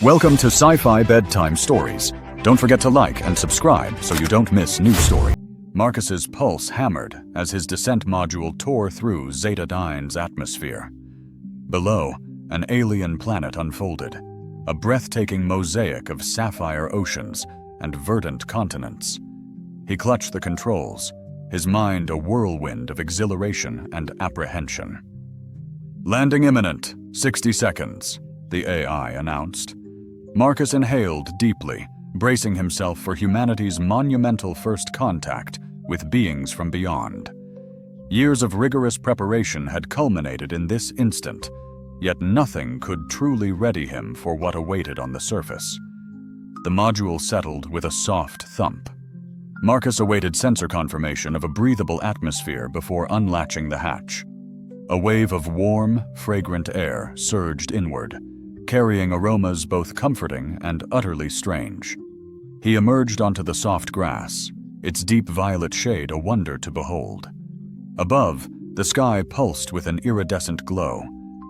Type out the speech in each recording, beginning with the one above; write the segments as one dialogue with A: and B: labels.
A: Welcome to Sci-Fi Bedtime Stories. Don't forget to like and subscribe so you don't miss new stories. Marcus's pulse hammered as his descent module tore through Zeta Dine's atmosphere. Below, an alien planet unfolded, a breathtaking mosaic of sapphire oceans and verdant continents. He clutched the controls, his mind a whirlwind of exhilaration and apprehension. "Landing imminent, 60 seconds, the AI announced. Marcus inhaled deeply, bracing himself for humanity's monumental first contact with beings from beyond. Years of rigorous preparation had culminated in this instant, yet nothing could truly ready him for what awaited on the surface. The module settled with a soft thump. Marcus awaited sensor confirmation of a breathable atmosphere before unlatching the hatch. A wave of warm, fragrant air surged inward, carrying aromas both comforting and utterly strange. He emerged onto the soft grass, its deep violet shade a wonder to behold. Above, the sky pulsed with an iridescent glow,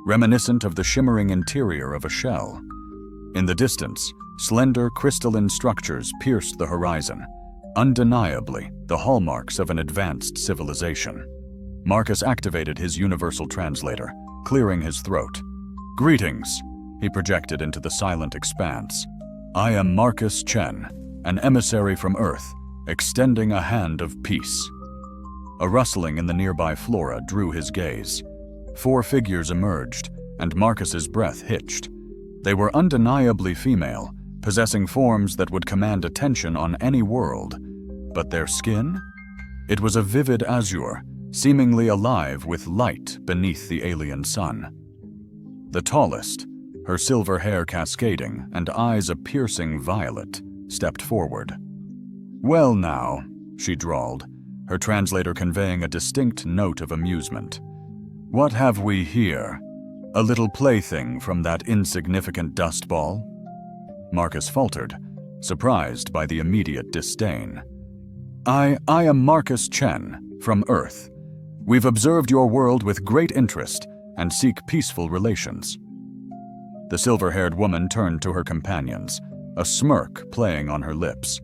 A: reminiscent of the shimmering interior of a shell. In the distance, slender crystalline structures pierced the horizon, undeniably the hallmarks of an advanced civilization. Marcus activated his universal translator, clearing his throat. "Greetings," he projected into the silent expanse. "I am Marcus Chen, an emissary from Earth, extending a hand of peace." A rustling in the nearby flora drew his gaze. 4 figures emerged, and Marcus's breath hitched. They were undeniably female, possessing forms that would command attention on any world. But their skin? It was a vivid azure, seemingly alive with light beneath the alien sun. The tallest, her silver hair cascading and eyes a piercing violet, stepped forward. "Well now," she drawled, her translator conveying a distinct note of amusement. "What have we here? A little plaything from that insignificant dust ball?" Marcus faltered, surprised by the immediate disdain. I am Marcus Chen, from Earth. We've observed your world with great interest and seek peaceful relations." The silver-haired woman turned to her companions, a smirk playing on her lips.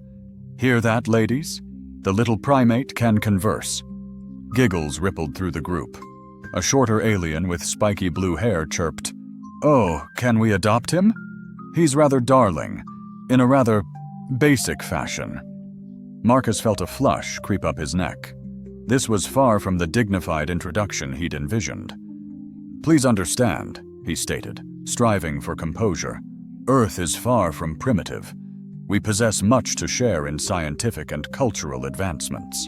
A: "Hear that, ladies? The little primate can converse." Giggles rippled through the group. A shorter alien with spiky blue hair chirped, "Oh, can we adopt him? He's rather darling, in a rather basic fashion." Marcus felt a flush creep up his neck. This was far from the dignified introduction he'd envisioned. "Please understand," he stated, striving for composure. "Earth is far from primitive. We possess much to share in scientific and cultural advancements."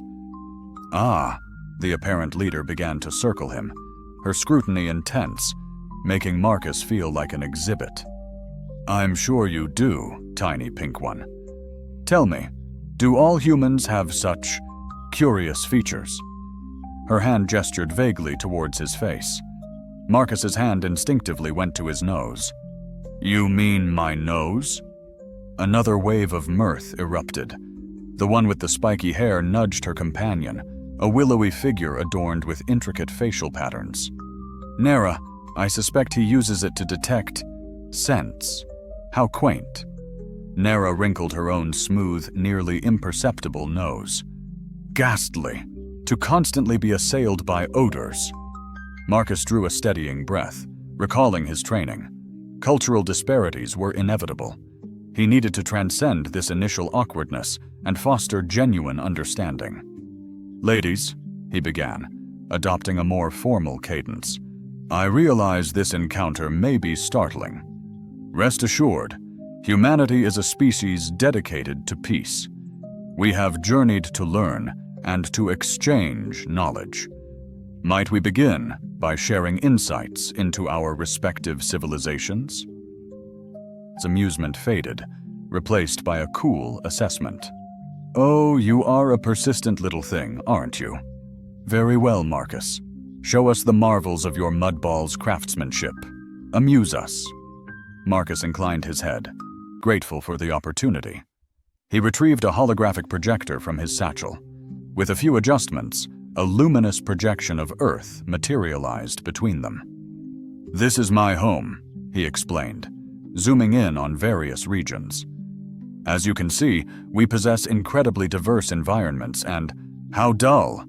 A: "Ah," the apparent leader began to circle him, her scrutiny intense, making Marcus feel like an exhibit. "I'm sure you do, tiny pink one. Tell me, do all humans have such curious features?" Her hand gestured vaguely towards his face. Marcus's hand instinctively went to his nose. "You mean my nose?" Another wave of mirth erupted. The one with the spiky hair nudged her companion, a willowy figure adorned with intricate facial patterns. "Nara, I suspect he uses it to detect scents. How quaint." Nara wrinkled her own smooth, nearly imperceptible nose. "Ghastly, to constantly be assailed by odors." Marcus drew a steadying breath, recalling his training. Cultural disparities were inevitable. He needed to transcend this initial awkwardness and foster genuine understanding. "Ladies," he began, adopting a more formal cadence, "I realize this encounter may be startling. Rest assured, humanity is a species dedicated to peace. We have journeyed to learn and to exchange knowledge. Might we begin by sharing insights into our respective civilizations?" His amusement faded, replaced by a cool assessment. "Oh, you are a persistent little thing, aren't you? Very well, Marcus. Show us the marvels of your mudball's craftsmanship. Amuse us." Marcus inclined his head, grateful for the opportunity. He retrieved a holographic projector from his satchel. With a few adjustments, a luminous projection of Earth materialized between them. "This is my home," he explained. zooming in on various regions. As you can see, we possess incredibly diverse environments, and how dull!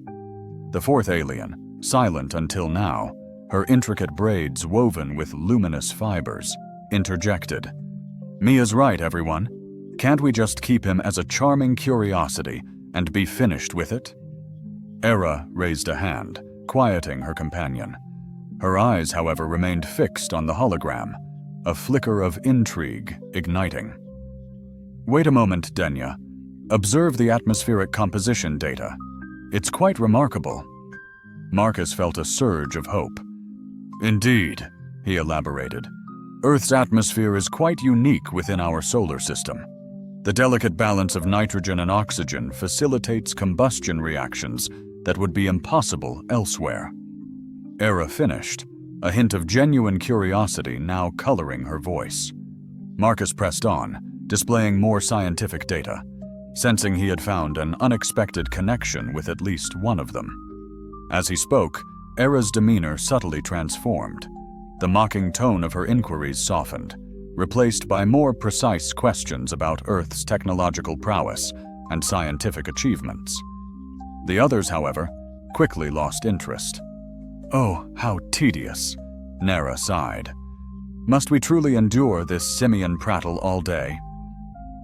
A: The fourth alien, silent until now, her intricate braids woven with luminous fibers, interjected. Mia's right, everyone. Can't we just keep him as a charming curiosity and be finished with it? Era raised a hand, quieting her companion. Her eyes, however, remained fixed on the hologram, a flicker of intrigue igniting. Wait a moment, Denya. Observe the atmospheric composition data. It's quite remarkable. Marcus felt a surge of hope. Indeed, he elaborated. Earth's atmosphere is quite unique within our solar system. The delicate balance of nitrogen and oxygen facilitates combustion reactions that would be impossible elsewhere. Era finished, a hint of genuine curiosity now coloring her voice. Marcus pressed on, displaying more scientific data, sensing he had found an unexpected connection with at least one of them. As he spoke, Era's demeanor subtly transformed. The mocking tone of her inquiries softened, replaced by more precise questions about Earth's technological prowess and scientific achievements. The others, however, quickly lost interest. Oh, how tedious, Nera sighed. Must we truly endure this simian prattle all day?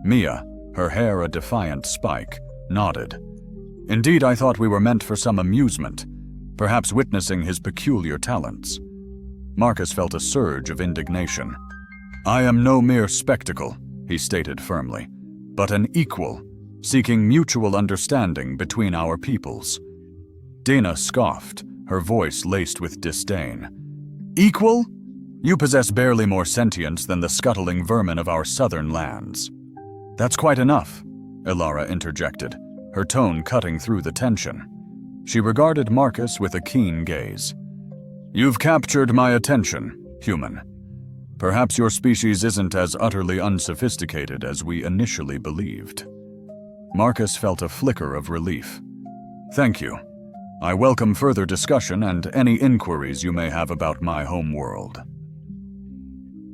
A: Mia, her hair a defiant spike, nodded. Indeed, I thought we were meant for some amusement, perhaps witnessing his peculiar talents. Marcus felt a surge of indignation. I am no mere spectacle, he stated firmly, but an equal, seeking mutual understanding between our peoples. Dana scoffed, her voice laced with disdain. Equal? You possess barely more sentience than the scuttling vermin of our southern lands. That's quite enough, Ilara interjected, her tone cutting through the tension. She regarded Marcus with a keen gaze. You've captured my attention, human. Perhaps your species isn't as utterly unsophisticated as we initially believed. Marcus felt a flicker of relief. Thank you. I welcome further discussion and any inquiries you may have about my home world.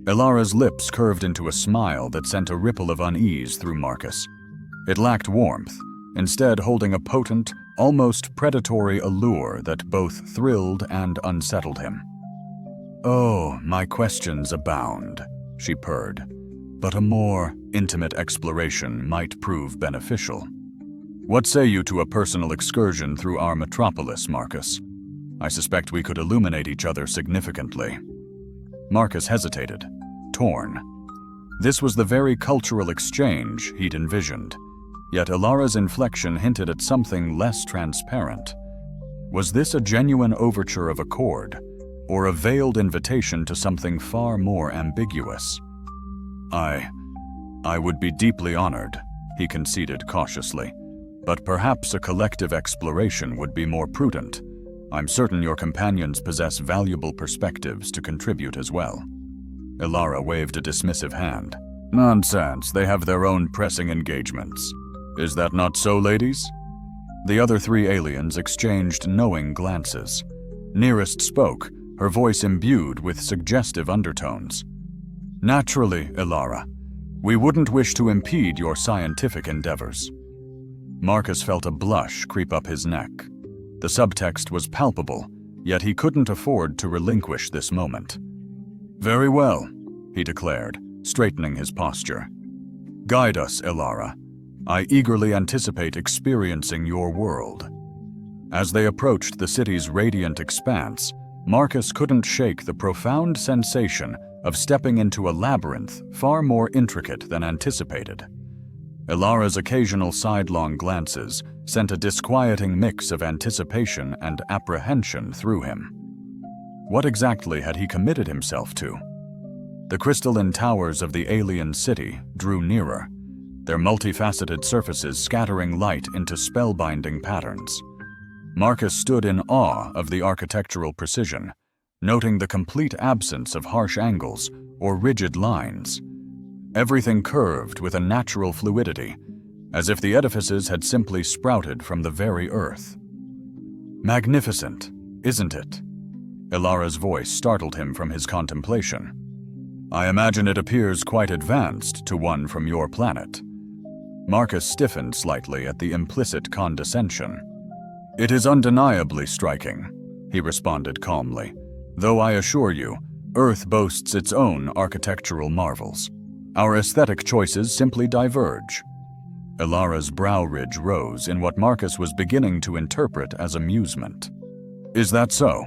A: Ilara's lips curved into a smile that sent a ripple of unease through Marcus. It lacked warmth, instead holding a potent, almost predatory allure that both thrilled and unsettled him. Oh, my questions abound, she purred, but a more intimate exploration might prove beneficial. What say you to a personal excursion through our metropolis, Marcus? I suspect we could illuminate each other significantly. Marcus hesitated, torn. This was the very cultural exchange he'd envisioned, yet Ilara's inflection hinted at something less transparent. Was this a genuine overture of accord, or a veiled invitation to something far more ambiguous? I would be deeply honored, he conceded cautiously, but perhaps a collective exploration would be more prudent. I'm certain your companions possess valuable perspectives to contribute as well. Ilara waved a dismissive hand. Nonsense, they have their own pressing engagements. Is that not so, ladies? The other three aliens exchanged knowing glances. Nearest spoke, her voice imbued with suggestive undertones. Naturally, Ilara. We wouldn't wish to impede your scientific endeavors. Marcus felt a blush creep up his neck. The subtext was palpable, yet he couldn't afford to relinquish this moment. Very well, he declared, straightening his posture. Guide us, Ilara. I eagerly anticipate experiencing your world. As they approached the city's radiant expanse, Marcus couldn't shake the profound sensation of stepping into a labyrinth far more intricate than anticipated. Ilara's occasional sidelong glances sent a disquieting mix of anticipation and apprehension through him. What exactly had he committed himself to? The crystalline towers of the alien city drew nearer, their multifaceted surfaces scattering light into spellbinding patterns. Marcus stood in awe of the architectural precision, noting the complete absence of harsh angles or rigid lines. Everything curved with a natural fluidity, as if the edifices had simply sprouted from the very earth. Magnificent, isn't it? Ilara's voice startled him from his contemplation. I imagine it appears quite advanced to one from your planet. Marcus stiffened slightly at the implicit condescension. It is undeniably striking, he responded calmly, though I assure you, Earth boasts its own architectural marvels. Our aesthetic choices simply diverge. Ilara's brow ridge rose in what Marcus was beginning to interpret as amusement. Is that so?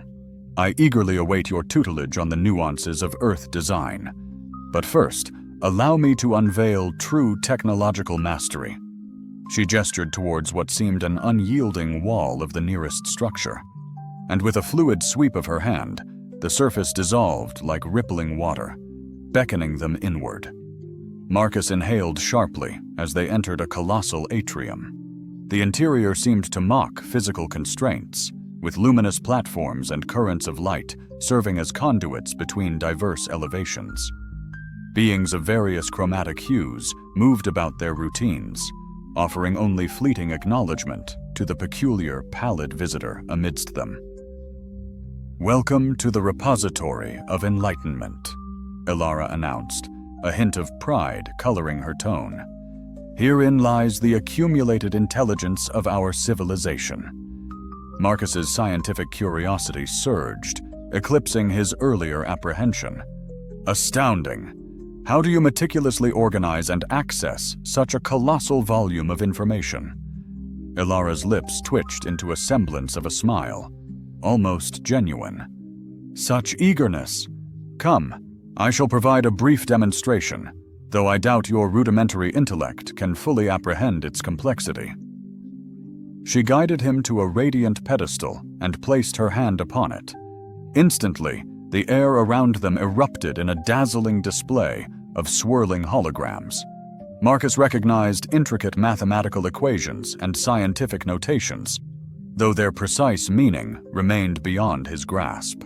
A: I eagerly await your tutelage on the nuances of Earth design. But first, allow me to unveil true technological mastery. She gestured towards what seemed an unyielding wall of the nearest structure, and with a fluid sweep of her hand, the surface dissolved like rippling water, beckoning them inward. Marcus inhaled sharply as they entered a colossal atrium. The interior seemed to mock physical constraints, with luminous platforms and currents of light serving as conduits between diverse elevations. Beings of various chromatic hues moved about their routines, offering only fleeting acknowledgement to the peculiar, pallid visitor amidst them. "Welcome to the repository of enlightenment," Ilara announced, a hint of pride coloring her tone. "Herein lies the accumulated intelligence of our civilization." Marcus's scientific curiosity surged, eclipsing his earlier apprehension. "Astounding! How do you meticulously organize and access such a colossal volume of information?" Ilara's lips twitched into a semblance of a smile, almost genuine. "Such eagerness! Come, I shall provide a brief demonstration, though I doubt your rudimentary intellect can fully apprehend its complexity." She guided him to a radiant pedestal and placed her hand upon it. Instantly, the air around them erupted in a dazzling display of swirling holograms. Marcus recognized intricate mathematical equations and scientific notations, though their precise meaning remained beyond his grasp.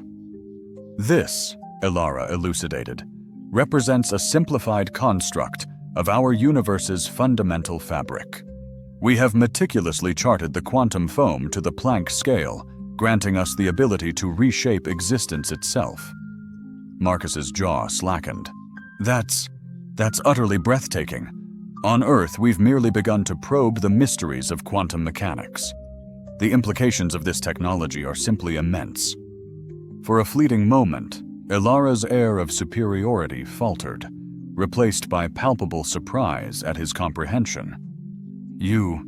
A: "This," Ilara elucidated, "represents a simplified construct of our universe's fundamental fabric. We have meticulously charted the quantum foam to the Planck scale, granting us the ability to reshape existence itself." Marcus's jaw slackened. That's utterly breathtaking. On Earth, we've merely begun to probe the mysteries of quantum mechanics. The implications of this technology are simply immense. For a fleeting moment, Ilara's air of superiority faltered, replaced by palpable surprise at his comprehension. You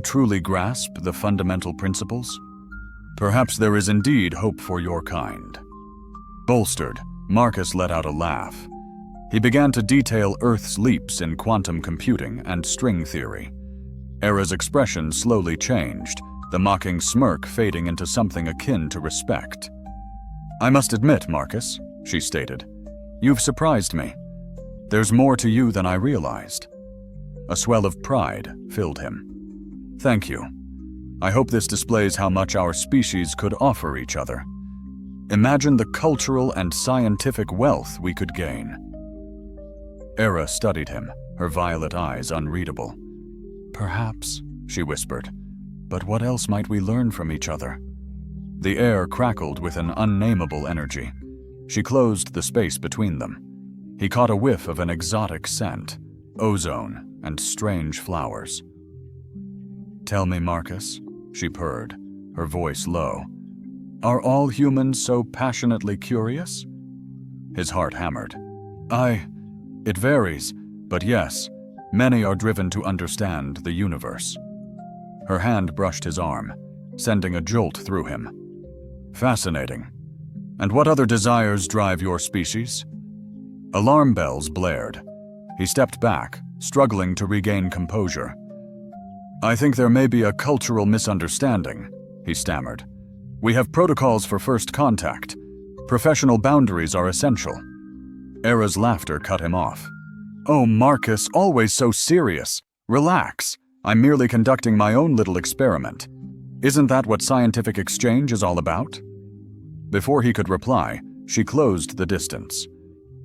A: truly grasp the fundamental principles? Perhaps there is indeed hope for your kind." Bolstered, Marcus let out a laugh. He began to detail Earth's leaps in quantum computing and string theory. Era's expression slowly changed, the mocking smirk fading into something akin to respect. "I must admit, Marcus," she stated, "you've surprised me. There's more to you than I realized." A swell of pride filled him. "Thank you. I hope this displays how much our species could offer each other. Imagine the cultural and scientific wealth we could gain." Era studied him, her violet eyes unreadable. "Perhaps," she whispered, "but what else might we learn from each other?" The air crackled with an unnameable energy. She closed the space between them. He caught a whiff of an exotic scent, ozone and strange flowers. "Tell me, Marcus," she purred, her voice low. "Are all humans so passionately curious?" His heart hammered. It varies, but yes, many are driven to understand the universe." Her hand brushed his arm, sending a jolt through him. "Fascinating. And what other desires drive your species?" Alarm bells blared. He stepped back, struggling to regain composure. "I think there may be a cultural misunderstanding," he stammered. "We have protocols for first contact. Professional boundaries are essential." Era's laughter cut him off. "Oh, Marcus, always so serious. Relax. I'm merely conducting my own little experiment. Isn't that what scientific exchange is all about?" Before he could reply, she closed the distance.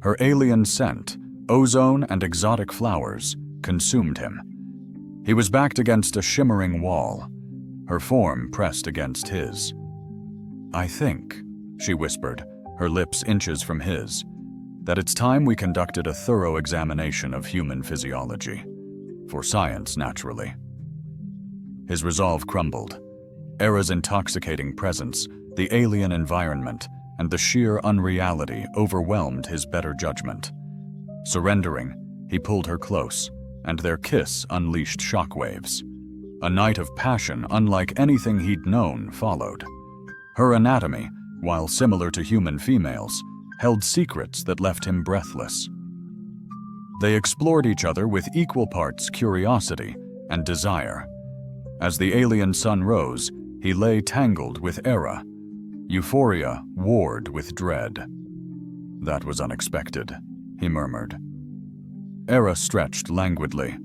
A: Her alien scent, ozone and exotic flowers, consumed him. He was backed against a shimmering wall, her form pressed against his. "I think," she whispered, her lips inches from his, that it's time we conducted a thorough examination of human physiology. For science, naturally. His resolve crumbled. Era's intoxicating presence, the alien environment, and the sheer unreality overwhelmed his better judgment. Surrendering, he pulled her close, and their kiss unleashed shockwaves. A night of passion unlike anything he'd known followed. Her anatomy, while similar to human females, held secrets that left him breathless. They explored each other with equal parts curiosity and desire. As the alien sun rose, he lay tangled with Era. Euphoria warred with dread. "That was unexpected," he murmured. Era stretched languidly.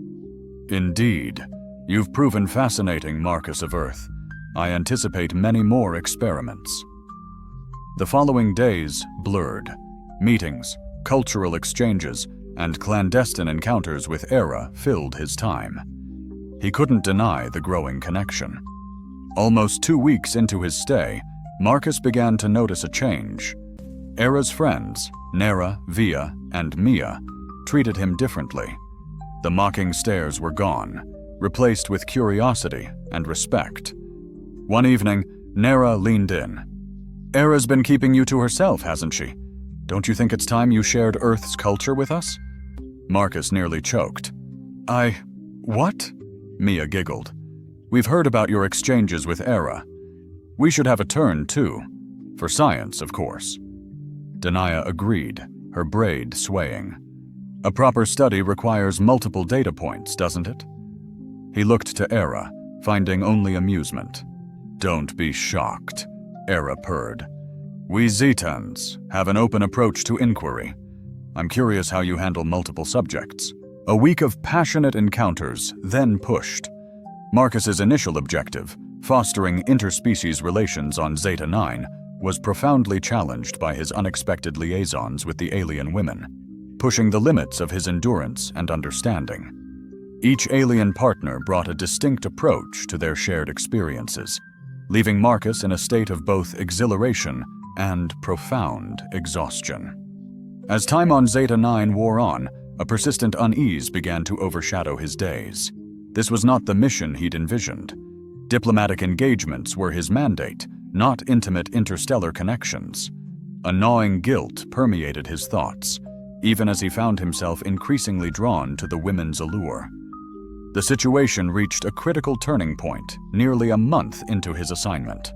A: "Indeed, you've proven fascinating, Marcus of Earth. I anticipate many more experiments." The following days blurred. Meetings, cultural exchanges, and clandestine encounters with Era filled his time. He couldn't deny the growing connection. Almost 2 weeks into his stay, Marcus began to notice a change. Era's friends, Nera, Via, and Mia, treated him differently. The mocking stares were gone, replaced with curiosity and respect. One evening, Nera leaned in. "Era's been keeping you to herself, hasn't she? Don't you think it's time you shared Earth's culture with us?" Marcus nearly choked. What?" Mia giggled. "We've heard about your exchanges with Era. We should have a turn, too. For science, of course." Denia agreed, her braid swaying. "A proper study requires multiple data points, doesn't it?" He looked to Era, finding only amusement. "Don't be shocked," Era purred. "We Zetans have an open approach to inquiry. I'm curious how you handle multiple subjects." A week of passionate encounters then pushed. Marcus's initial objective, fostering interspecies relations on Zeta 9, was profoundly challenged by his unexpected liaisons with the alien women, pushing the limits of his endurance and understanding. Each alien partner brought a distinct approach to their shared experiences, leaving Marcus in a state of both exhilaration and profound exhaustion. As time on Zeta 9 wore on, a persistent unease began to overshadow his days. This was not the mission he'd envisioned. Diplomatic engagements were his mandate, not intimate interstellar connections. A gnawing guilt permeated his thoughts, even as he found himself increasingly drawn to the women's allure. The situation reached a critical turning point nearly a month into his assignment.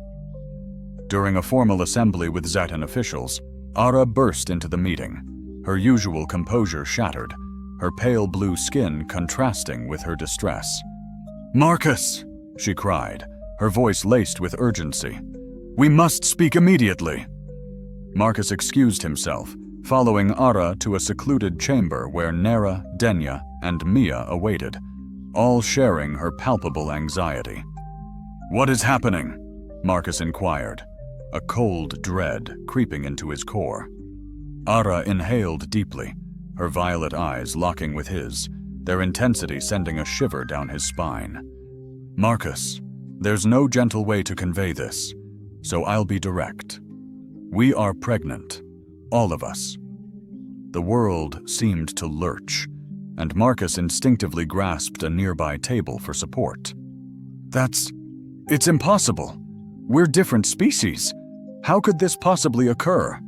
A: During a formal assembly with Zetan officials, Ara burst into the meeting, her usual composure shattered, her pale blue skin contrasting with her distress. "Marcus!" she cried, her voice laced with urgency. "We must speak immediately!" Marcus excused himself, following Ara to a secluded chamber where Nera, Denia, and Mia awaited, all sharing her palpable anxiety. "What is happening?" Marcus inquired, a cold dread creeping into his core. Ara inhaled deeply, her violet eyes locking with his, their intensity sending a shiver down his spine. "Marcus, there's no gentle way to convey this, so I'll be direct. We are pregnant, all of us." The world seemed to lurch, and Marcus instinctively grasped a nearby table for support. It's impossible. We're different species. How could this possibly occur?"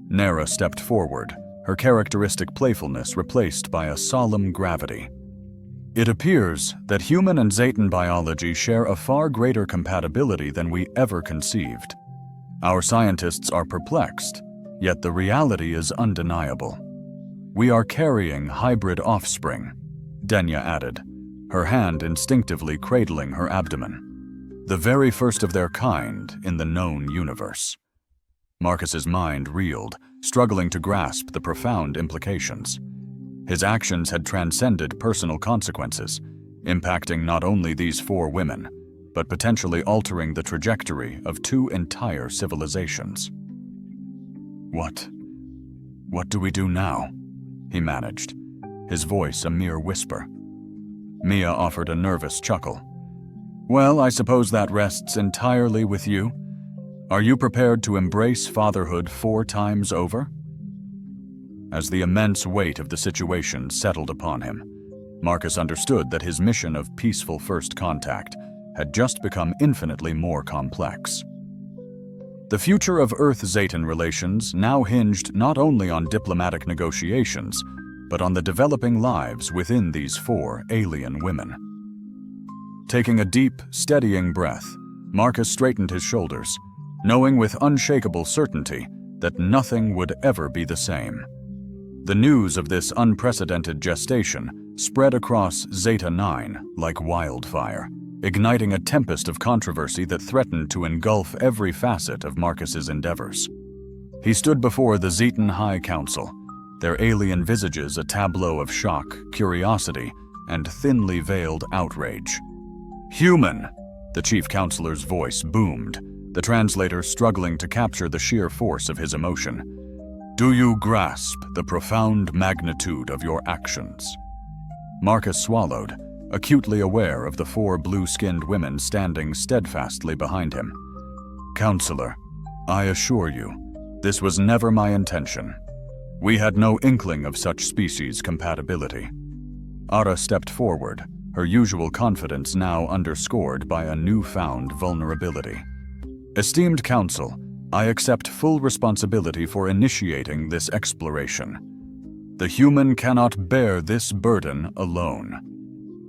A: Nera stepped forward, her characteristic playfulness replaced by a solemn gravity. "It appears that human and Zetan biology share a far greater compatibility than we ever conceived. Our scientists are perplexed, yet the reality is undeniable. We are carrying hybrid offspring," Denia added, her hand instinctively cradling her abdomen. "The very first of their kind in the known universe." Marcus's mind reeled, struggling to grasp the profound implications. His actions had transcended personal consequences, impacting not only these 4 women, but potentially altering the trajectory of 2 entire civilizations. What do we do now?" he managed, his voice a mere whisper. Mia offered a nervous chuckle. "Well, I suppose that rests entirely with you. Are you prepared to embrace fatherhood 4 times over?" as the immense weight of the situation settled upon him. Marcus understood that his mission of peaceful first contact had just become infinitely more complex. The future of Earth-Zetan relations now hinged not only on diplomatic negotiations, but on the developing lives within these 4 alien women. Taking a deep, steadying breath, Marcus straightened his shoulders, knowing with unshakable certainty that nothing would ever be the same. The news of this unprecedented gestation spread across Zeta 9 like wildfire, igniting a tempest of controversy that threatened to engulf every facet of Marcus's endeavors. He stood before the Zetan High Council, their alien visages a tableau of shock, curiosity, and thinly veiled outrage. "Human!" the chief counselor's voice boomed, the translator struggling to capture the sheer force of his emotion. "Do you grasp the profound magnitude of your actions?" Marcus swallowed, acutely aware of the 4 blue-skinned women standing steadfastly behind him. "Counselor, I assure you, this was never my intention. We had no inkling of such species compatibility." Ara stepped forward, her usual confidence now underscored by a newfound vulnerability. "Esteemed Council, I accept full responsibility for initiating this exploration. The human cannot bear this burden alone."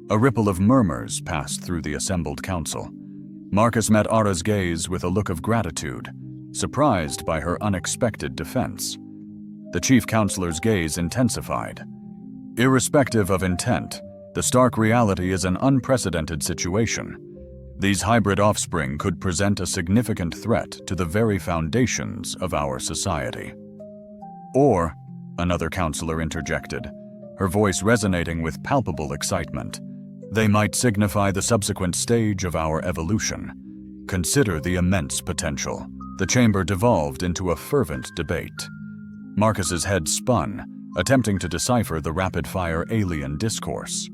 A: A ripple of murmurs passed through the assembled council. Marcus met Ara's gaze with a look of gratitude, surprised by her unexpected defense. The chief counselor's gaze intensified. Irrespective of intent, the stark reality is an unprecedented situation. These hybrid offspring could present a significant threat to the very foundations of our society. Or, another counselor interjected, her voice resonating with palpable excitement, they might signify the subsequent stage of our evolution. Consider the immense potential. The chamber devolved into a fervent debate. Marcus's head spun, attempting to decipher the rapid-fire alien discourse.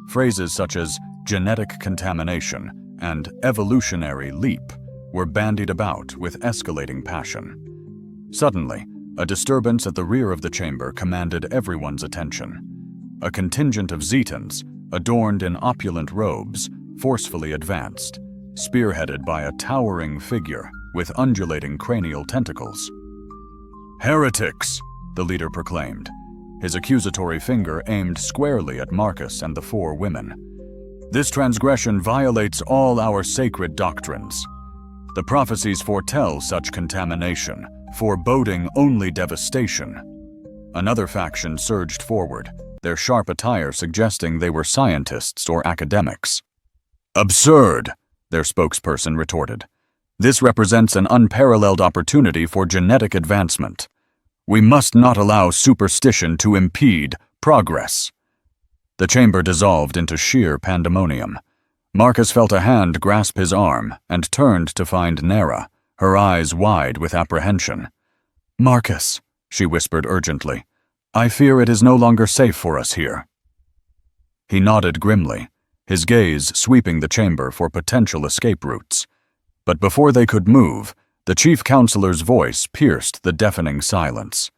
A: Phrases such as genetic contamination and evolutionary leap were bandied about with escalating passion. Suddenly, a disturbance at the rear of the chamber commanded everyone's attention. A contingent of Zetans, adorned in opulent robes, forcefully advanced, spearheaded by a towering figure with undulating cranial tentacles. "Heretics!" the leader proclaimed, his accusatory finger aimed squarely at Marcus and the 4 women. "This transgression violates all our sacred doctrines. The prophecies foretell such contamination, foreboding only devastation." Another faction surged forward, their sharp attire suggesting they were scientists or academics. "Absurd!" their spokesperson retorted. "This represents an unparalleled opportunity for genetic advancement. We must not allow superstition to impede progress." The chamber dissolved into sheer pandemonium. Marcus felt a hand grasp his arm and turned to find Nera, her eyes wide with apprehension. "Marcus," she whispered urgently, "I fear it is no longer safe for us here." He nodded grimly, his gaze sweeping the chamber for potential escape routes. But before they could move, the chief counselor's voice pierced the deafening silence.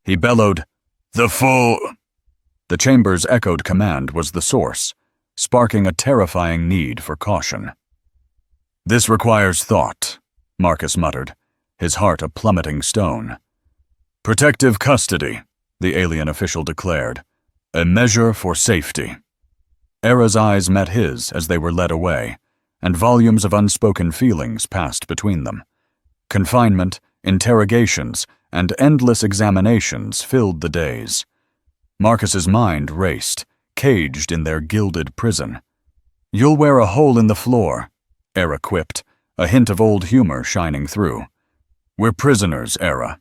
A: He bellowed, "The full—" The chamber's echoed command was the source, sparking a terrifying need for caution. "This requires thought," Marcus muttered, his heart a plummeting stone. "Protective custody," the alien official declared, "a measure for safety." Era's eyes met his as they were led away, and volumes of unspoken feelings passed between them. Confinement, interrogations, and endless examinations filled the days. Marcus's mind raced, caged in their gilded prison. "You'll wear a hole in the floor," Era quipped, a hint of old humor shining through. "We're prisoners, Era,"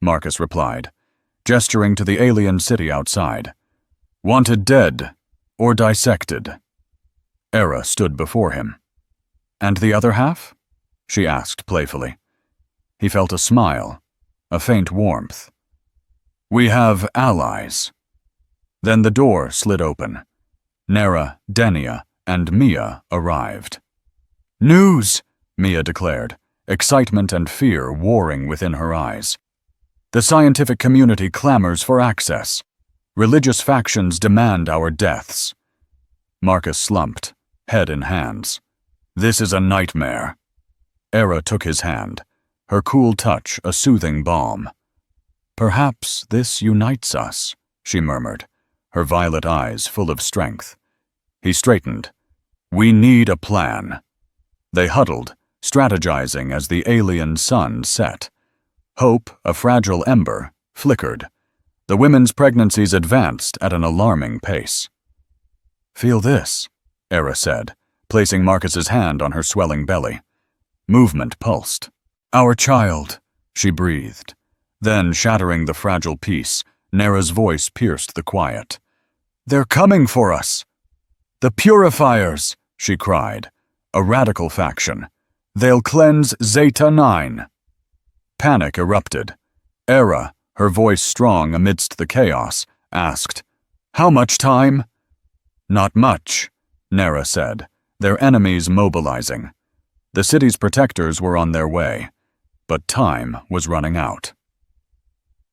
A: Marcus replied, gesturing to the alien city outside. "Wanted dead or dissected." Era stood before him. "And the other half?" she asked playfully. He felt a smile, a faint warmth. "We have allies." Then the door slid open. Nera, Denia, and Mia arrived. "News!" Mia declared, excitement and fear warring within her eyes. The scientific community clamors for access. Religious factions demand our deaths. Marcus slumped, head in hands. This is a nightmare. Era took his hand, her cool touch a soothing balm. Perhaps this unites us, she murmured, her violet eyes full of strength. He straightened. We need a plan. They huddled, strategizing as the alien sun set. Hope, a fragile ember, flickered. The women's pregnancies advanced at an alarming pace. Feel this, Era said, placing Marcus's hand on her swelling belly. Movement pulsed. Our child, she breathed. Then, shattering the fragile peace, Nera's voice pierced the quiet. They're coming for us. The Purifiers, she cried. A radical faction. They'll cleanse Zeta 9. Panic erupted. Era, her voice strong amidst the chaos, asked, How much time? Not much, Nera said, their enemies mobilizing. The city's protectors were on their way, but time was running out.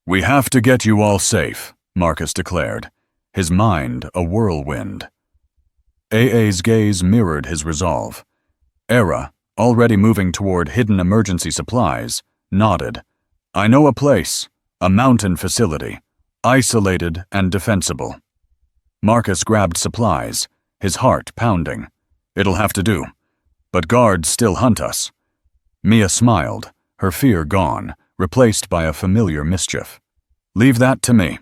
A: We have to get you all safe, Marcus declared, his mind a whirlwind. AA's gaze mirrored his resolve. Era, already moving toward hidden emergency supplies, nodded. I know a place, a mountain facility, isolated and defensible. Marcus grabbed supplies, his heart pounding. It'll have to do, but guards still hunt us. Mia smiled, her fear gone, replaced by a familiar mischief. Leave that to me.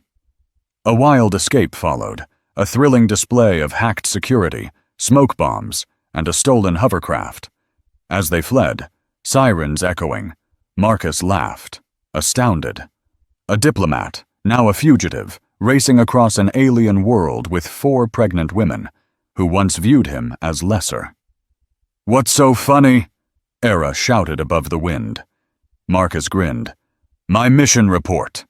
A: A wild escape followed, a thrilling display of hacked security, smoke bombs, and a stolen hovercraft. As they fled, sirens echoing, Marcus laughed, astounded. A diplomat, now a fugitive, racing across an alien world with 4 pregnant women, who once viewed him as lesser. What's so funny? Era shouted above the wind. Marcus grinned. My mission report.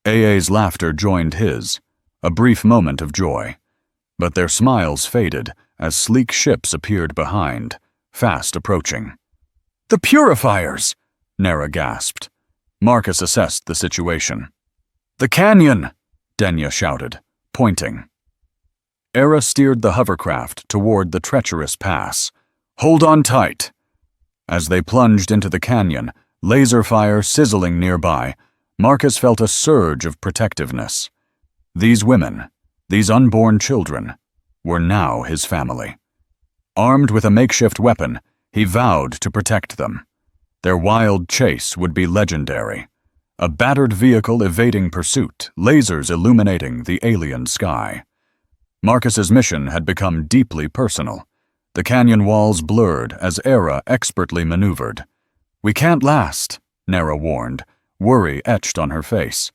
A: AA's laughter joined his, a brief moment of joy. But their smiles faded as sleek ships appeared behind, fast approaching. The Purifiers! Nera gasped. Marcus assessed the situation. The canyon! Denya shouted, pointing. Era steered the hovercraft toward the treacherous pass. Hold on tight! As they plunged into the canyon, laser fire sizzling nearby, Marcus felt a surge of protectiveness. These women, these unborn children, were now his family. Armed with a makeshift weapon, he vowed to protect them. Their wild chase would be legendary. A battered vehicle evading pursuit, lasers illuminating the alien sky. Marcus's mission had become deeply personal. The canyon walls blurred as Era expertly maneuvered. We can't last, Nera warned, worry etched on her face.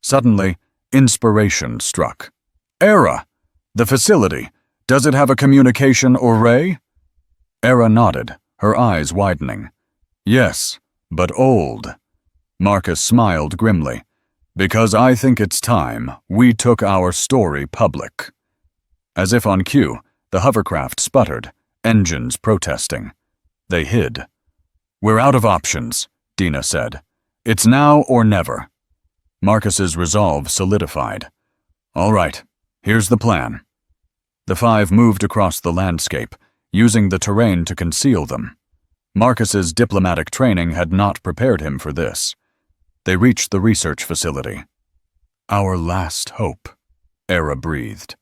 A: Suddenly, inspiration struck. Era! The facility. Does it have a communication array? Era nodded, her eyes widening. Yes, but old. Marcus smiled grimly. Because I think it's time we took our story public. As if on cue, the hovercraft sputtered, engines protesting. They hid. We're out of options, Dina said. It's now or never. Marcus's resolve solidified. All right, here's the plan. The 5 moved across the landscape, using the terrain to conceal them. Marcus's diplomatic training had not prepared him for this. They reached the research facility. Our last hope, Era breathed.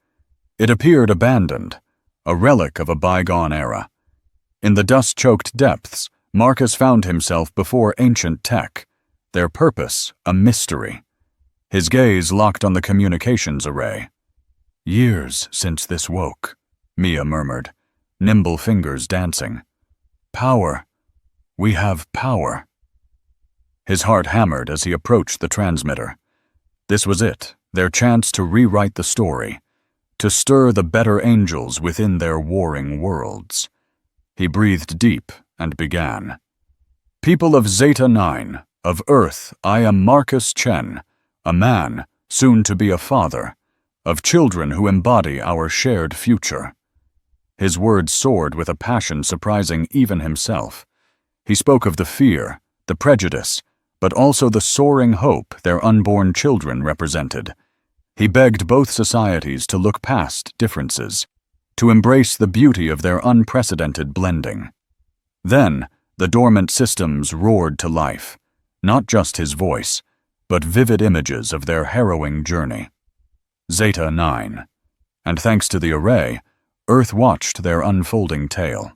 A: It appeared abandoned, a relic of a bygone era. In the dust-choked depths, Marcus found himself before ancient tech, their purpose a mystery. His gaze locked on the communications array. Years since this woke, Mia murmured, nimble fingers dancing. Power. We have power. His heart hammered as he approached the transmitter. This was it, their chance to rewrite the story, to stir the better angels within their warring worlds. He breathed deep and began. People of Zeta 9, of Earth, I am Marcus Chen, a man, soon to be a father, of children who embody our shared future. His words soared with a passion surprising even himself. He spoke of the fear, the prejudice, but also the soaring hope their unborn children represented. He begged both societies to look past differences, to embrace the beauty of their unprecedented blending. Then, the dormant systems roared to life, not just his voice, but vivid images of their harrowing journey. Zeta 9. And thanks to the array, Earth watched their unfolding tale.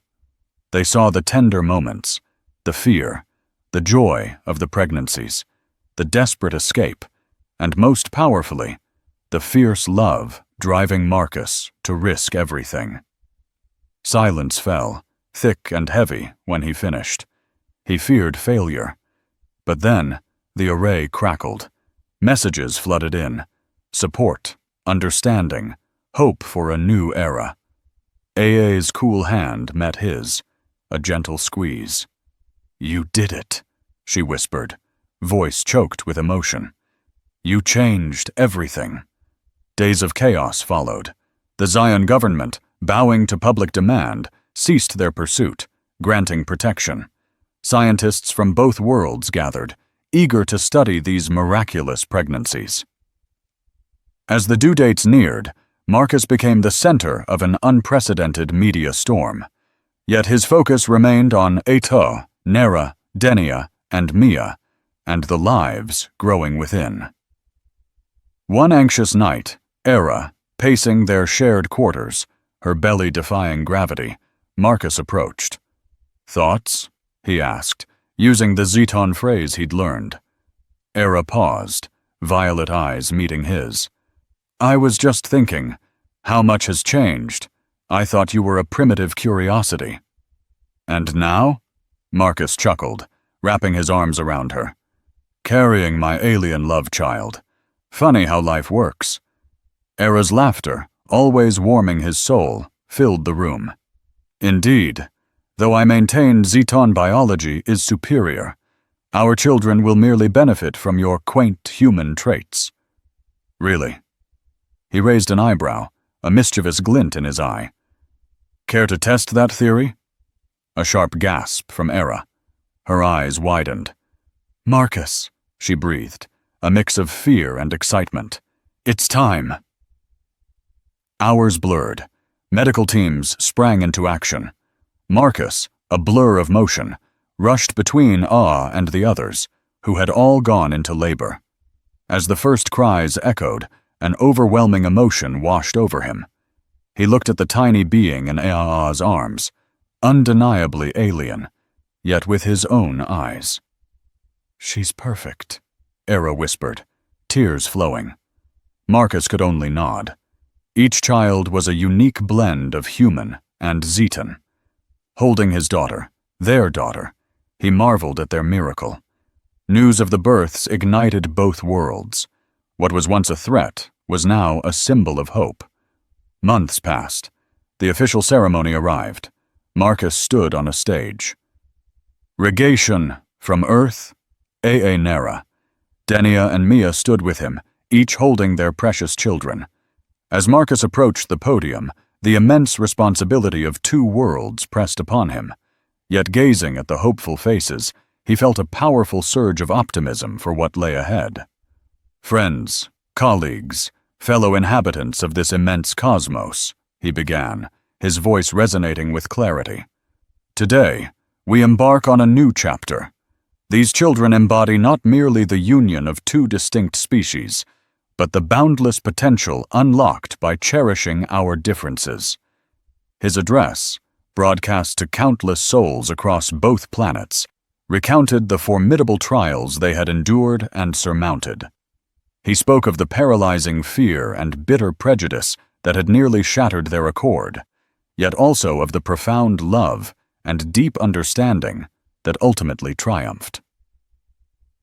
A: They saw the tender moments, the fear, the joy of the pregnancies, the desperate escape, and most powerfully, the fierce love driving Marcus to risk everything. Silence fell, thick and heavy, when he finished. He feared failure. But then, the array crackled. Messages flooded in. Support, understanding, hope for a new era. AA's cool hand met his, a gentle squeeze. "You did it," she whispered, voice choked with emotion. "You changed everything." Days of chaos followed. The Zion government, bowing to public demand, ceased their pursuit, granting protection. Scientists from both worlds gathered, eager to study these miraculous pregnancies. As the due dates neared, Marcus became the center of an unprecedented media storm. Yet his focus remained on Eto, Nera, Denia, and Mia, and the lives growing within. One anxious night, Era, pacing their shared quarters, her belly defying gravity, Marcus approached. "Thoughts?" he asked, using the Zeton phrase he'd learned. Era paused, violet eyes meeting his. "I was just thinking, how much has changed? I thought you were a primitive curiosity." "And now?" Marcus chuckled, wrapping his arms around her. "Carrying my alien love child. Funny how life works." Era's laughter, always warming his soul, filled the room. "Indeed, though I maintain Zeton biology is superior, our children will merely benefit from your quaint human traits." "Really?" He raised an eyebrow, a mischievous glint in his eye. "Care to test that theory?" A sharp gasp from Era. Her eyes widened. "Marcus," she breathed, a mix of fear and excitement. "It's time." Hours blurred. Medical teams sprang into action. Marcus, a blur of motion, rushed between awe and the others, who had all gone into labor. As the first cries echoed, an overwhelming emotion washed over him. He looked at the tiny being in Aa's arms, undeniably alien, yet with his own eyes. "She's perfect," Era whispered, tears flowing. Marcus could only nod. Each child was a unique blend of human and Zeton. Holding his daughter, their daughter, he marveled at their miracle. News of the births ignited both worlds. What was once a threat was now a symbol of hope. Months passed. The official ceremony arrived. Marcus stood on a stage. "Regation from Earth, Aa Nera." Denia and Mia stood with him, each holding their precious children. As Marcus approached the podium, the immense responsibility of two worlds pressed upon him. Yet gazing at the hopeful faces, he felt a powerful surge of optimism for what lay ahead. "Friends, colleagues, fellow inhabitants of this immense cosmos," he began, his voice resonating with clarity. "Today, we embark on a new chapter. These children embody not merely the union of two distinct species, but the boundless potential unlocked by cherishing our differences." His address, broadcast to countless souls across both planets, recounted the formidable trials they had endured and surmounted. He spoke of the paralyzing fear and bitter prejudice that had nearly shattered their accord, yet also of the profound love and deep understanding that ultimately triumphed.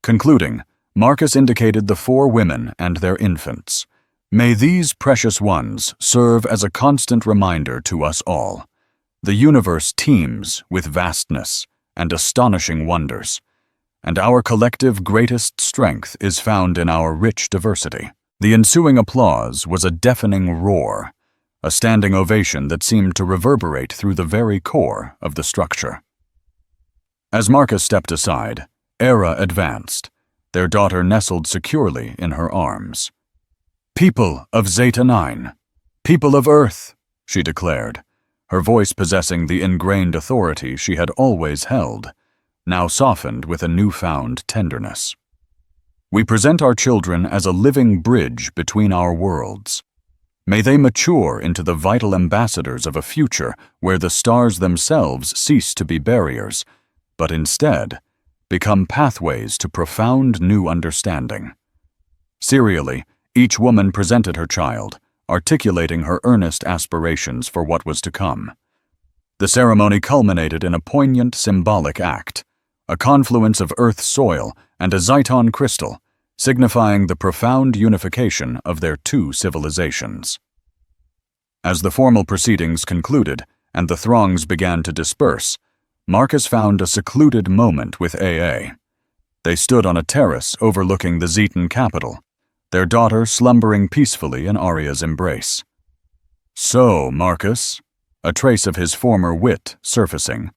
A: Concluding, Marcus indicated the 4 women and their infants. "May these precious ones serve as a constant reminder to us all. The universe teems with vastness and astonishing wonders, and our collective greatest strength is found in our rich diversity." The ensuing applause was a deafening roar, a standing ovation that seemed to reverberate through the very core of the structure. As Marcus stepped aside, Era advanced, their daughter nestled securely in her arms. "People of Zeta 9, people of Earth," she declared, her voice possessing the ingrained authority she had always held, now softened with a newfound tenderness. "We present our children as a living bridge between our worlds. May they mature into the vital ambassadors of a future where the stars themselves cease to be barriers, but instead become pathways to profound new understanding." Serially, each woman presented her child, articulating her earnest aspirations for what was to come. The ceremony culminated in a poignant symbolic act, a confluence of Earth soil and a Zyton crystal, signifying the profound unification of their two civilizations. As the formal proceedings concluded and the throngs began to disperse, Marcus found a secluded moment with AA. They stood on a terrace overlooking the Zetan capital, their daughter slumbering peacefully in Arya's embrace. "So, Marcus," a trace of his former wit surfacing,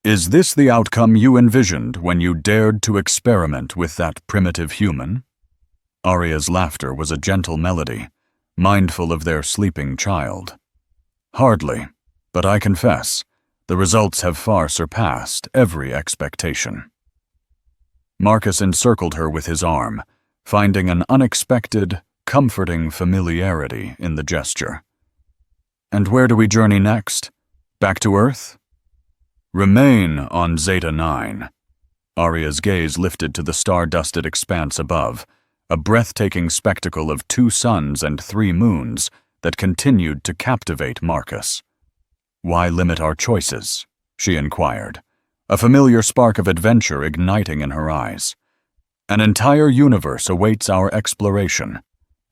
A: "is this the outcome you envisioned when you dared to experiment with that primitive human?" Arya's laughter was a gentle melody, mindful of their sleeping child. "Hardly, but I confess, the results have far surpassed every expectation." Marcus encircled her with his arm, finding an unexpected, comforting familiarity in the gesture. "And where do we journey next? Back to Earth?" "Remain on Zeta 9. Arya's gaze lifted to the star-dusted expanse above, a breathtaking spectacle of 2 suns and 3 moons that continued to captivate Marcus. "Why limit our choices?" she inquired, a familiar spark of adventure igniting in her eyes. "An entire universe awaits our exploration,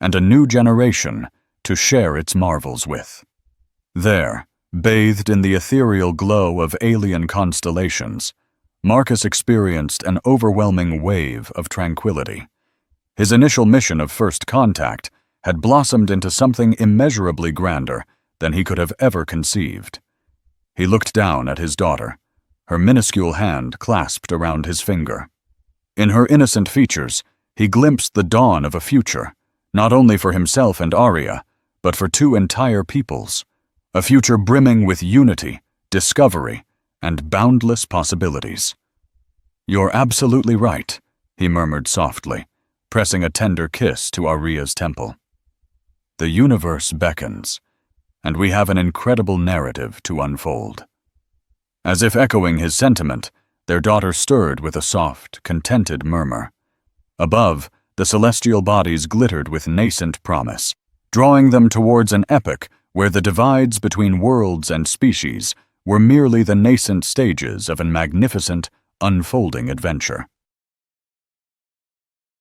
A: and a new generation to share its marvels with." There, bathed in the ethereal glow of alien constellations, Marcus experienced an overwhelming wave of tranquility. His initial mission of first contact had blossomed into something immeasurably grander than he could have ever conceived. He looked down at his daughter, her minuscule hand clasped around his finger. In her innocent features, he glimpsed the dawn of a future, not only for himself and Arya, but for 2 entire peoples, a future brimming with unity, discovery, and boundless possibilities. "You're absolutely right," he murmured softly, pressing a tender kiss to Arya's temple. "The universe beckons, and we have an incredible narrative to unfold." As if echoing his sentiment, their daughter stirred with a soft, contented murmur. Above, the celestial bodies glittered with nascent promise, drawing them towards an epoch where the divides between worlds and species were merely the nascent stages of a magnificent, unfolding adventure.